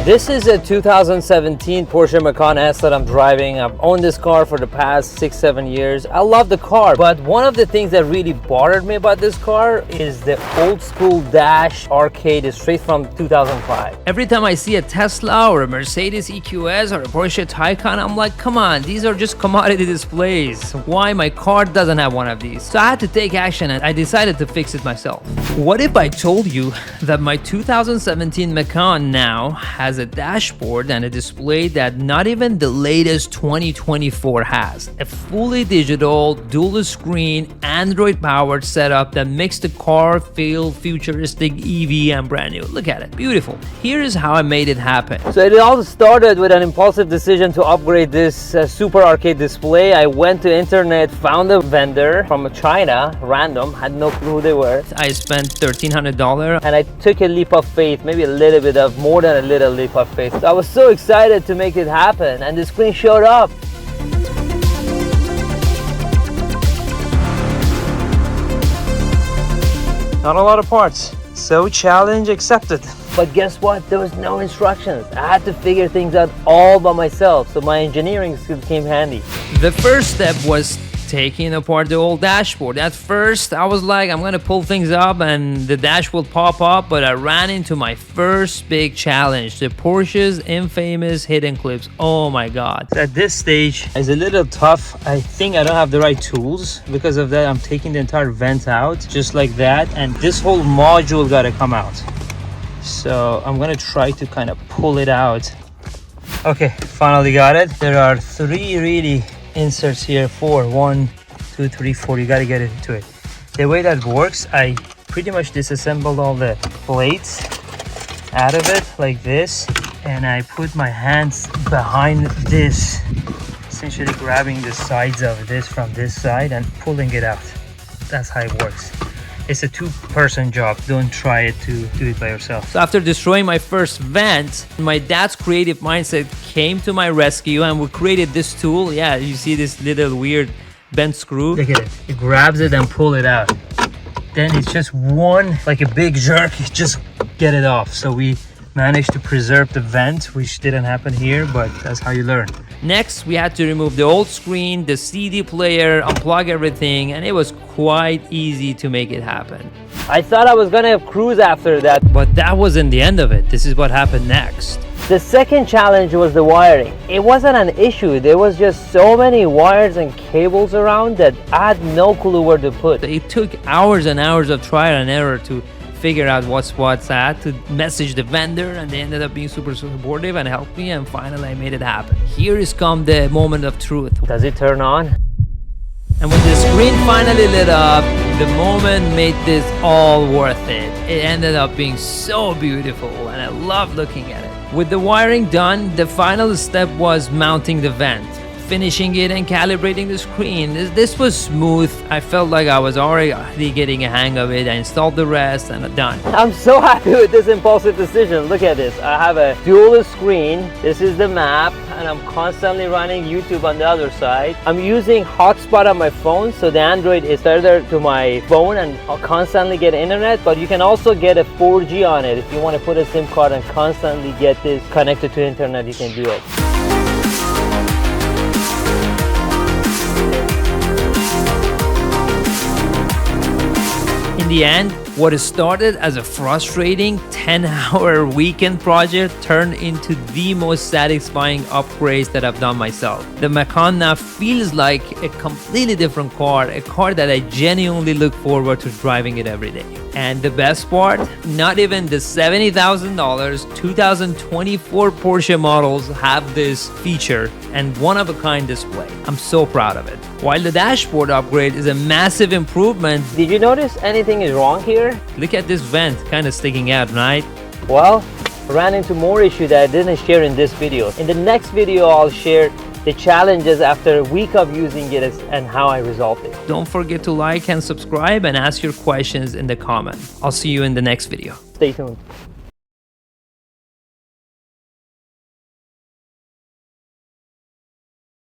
This is a 2017 Porsche Macan S that I'm driving. I've owned this car for the past 6-7 years. I love the car, but one of the things that really bothered me about this car is the old school dash arcade is straight from 2005. Every time I see a Tesla or a Mercedes EQS or a Porsche Taycan, I'm like, come on, these are just commodity displays. Why my car doesn't have one of these? So I had to take action and I decided to fix it myself. What if I told you that my 2017 Macan now has a dashboard and a display that not even the latest 2024 has? A fully digital, dual screen, Android powered setup that makes the car feel futuristic, EV and brand new. Look at it, beautiful. Here is how I made it happen. So it all started with an impulsive decision to upgrade this super arcade display. I went to internet, found a vendor from China, random, had no clue who they were. I spent $1,300 and I took a leap of faith, maybe a little bit of, more than a little leap of faith. So I was so excited to make it happen and the screen showed up. Not a lot of parts. So challenge accepted. But guess what? There was no instructions. I had to figure things out all by myself. So my engineering skills came handy. The first step was taking apart the old dashboard. At first, I was like, I'm gonna pull things up and the dash will pop up, but I ran into my first big challenge, the Porsche's infamous hidden clips. Oh my God. At this stage, it's a little tough. I think I don't have the right tools. Because of that, I'm taking the entire vent out, just like that, and this whole module gotta come out. So I'm gonna try to kind of pull it out. Okay, finally got it. There are 3 really inserts here. 4, 1, 2, 3, 4. You gotta get into it. The way that works, I pretty much disassembled all the plates out of it like this, and I put my hands behind this, essentially grabbing the sides of this from this side and pulling it out. That's how it works. It's a 2-person job. Don't try it to do it by yourself. So after destroying my first vent, my dad's creative mindset came to my rescue and we created this tool. Yeah, you see this little weird bent screw. Look at it. It grabs it and pull it out. Then it's just one, like a big jerk, you just get it off. So we managed to preserve the vent, which didn't happen here, but that's how you learn. Next, we had to remove the old screen, the CD player, unplug everything, and it was quite easy to make it happen. I thought I was gonna cruise after that, but that wasn't the end of it. This is what happened next. The second challenge was the wiring. It wasn't an issue. There was just so many wires and cables around that I had no clue where to put. It took hours and hours of trial and error to figure out what's what. I had to message the vendor and they ended up being super supportive and helped me, and finally I made it happen. Here is come the moment of truth. Does it turn on? And when the screen finally lit up, the moment made this all worth it. It ended up being so beautiful and I love looking at it. With the wiring done, the final step was mounting the vent, finishing it and calibrating the screen. This was smooth. I felt like I was already getting a hang of it. I installed the rest and I'm done. I'm so happy with this impulsive decision. Look at this. I have a dual screen. This is the map and I'm constantly running YouTube on the other side. I'm using hotspot on my phone, so the Android is tethered to my phone and I'll constantly get internet, but you can also get a 4G on it. If you want to put a SIM card and constantly get this connected to internet, you can do it. In the end, what started as a frustrating 10-hour weekend project turned into the most satisfying upgrades that I've done myself. The Macan now feels like a completely different car, a car that I genuinely look forward to driving it every day. And the best part, not even the $70,000 2024 Porsche models have this feature and one-of-a-kind display. I'm so proud of it. While the dashboard upgrade is a massive improvement, did you notice anything is wrong here? Look at this vent kind of sticking out, right? Well, I ran into more issues that I didn't share in this video. In the next video, I'll share the challenges after a week of using it and how I resolved it. Don't forget to like and subscribe and ask your questions in the comments. I'll see you in the next video. Stay tuned.